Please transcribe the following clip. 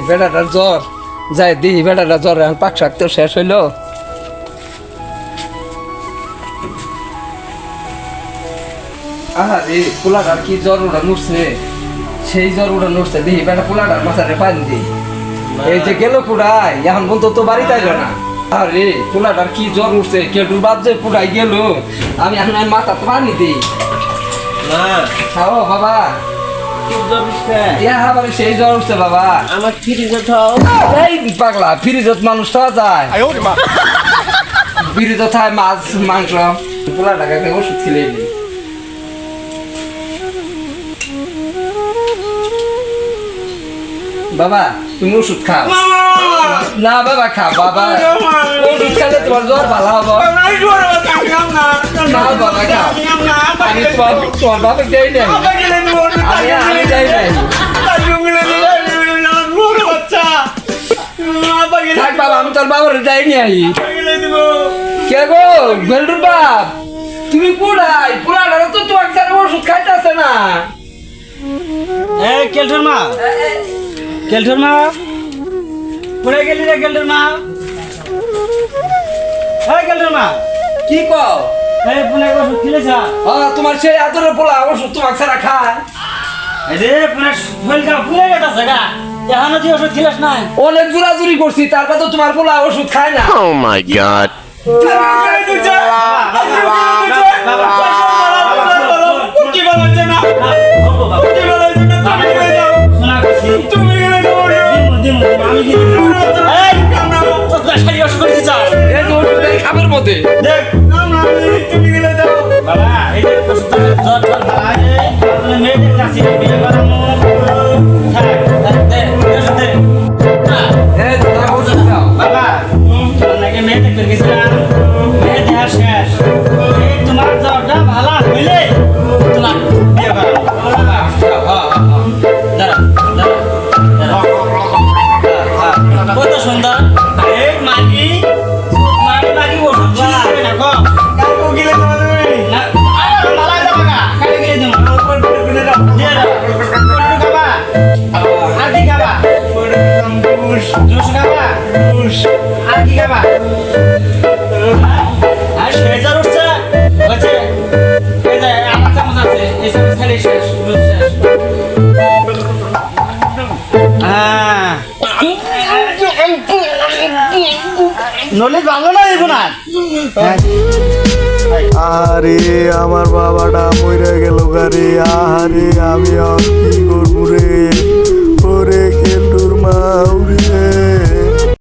বেটাটার জ্বর যাই দিই, বেটাটা জ্বর এখন পাক শাক তো শেষ হইল। আরে পোলাটার কি জ্বর ওটা নুটছে, সেই জ্বর ওটা নুটছে দিই বেটা পোলাটার মাথারে পানি দিই। এই যে গেল পুরাই এখন বলতো তো বাড়িতে আইল না। আরে পোলাটার কি জ্বর উঠছে, কেটুর বাপ যে পুরাই গেল, আমি এখন মাথা তো পানি দিই। খাও বাবা, সেই জ্বর উঠছে বাবা। আমার ফ্রিজে খাও। এই পাগলা, ফ্রিজত মানুষ খাওয়া যায়? ফ্রিজত খায় মাছ মাংস। পোলা টাকাকে ওষুধ খেলে নেই। বাবা তুমি ওষুধ খাও না। বাবা খাও বাবা, ওষুধ খেলে তোমার জ্বর ভালো হবো না। বাবা খাও, আমি তোমার বাবা দেই নাই, আমি দেই নাই। থাক বাবা, আমি তোর বাবার যাইনি। আই কে গো বেলডুর বাপ, তুমি পুরাই পুরাটা তো তোমার সাথে ওষুধ খাইতেছে না। এই কেলটর মা, কেলটর মা পড়ে গেলি রে কেলটর মা। এই কেলটর মা কি কও? এই পুনে ওষুধ খেলেছা? তোমার সেই আদরের পোলা ওষুধ তোমার ছাড়া খায়? এই রে পুনে শরীরটা ফুলে গেছে গা, এখনো তুই ওষুধ খেলেছ না? অনেক জোরাজুরি করছি, তারপর তো তোমার পোলা ওষুধ খায় না। Oh my god. খাবার মধ্যে তোমার জ্বরটা ভালো হইলে তোমার বিয়ে করাবো। কত সুন্দর এই মাগি মাগি মাগি ওষুধ খাবে না গো, কাকু গিলে তোমাদের না আরে মালা যাবে না, কাকে গিলে দেব উপর করে দাও দিয়ে দাও। কোন খাবা আর কি খাবা? জুস খাবা, জুস আর কি খাবা? আর শেজার উঠছে হচ্ছে এই যে আমার চামচ আছে, এই চামচ খালি শেষ শেষ। নলে ভালো না এখন আর। আরে আমার বাবাটা মরে গেল গারে, আরে আমি আর কি করবো রে।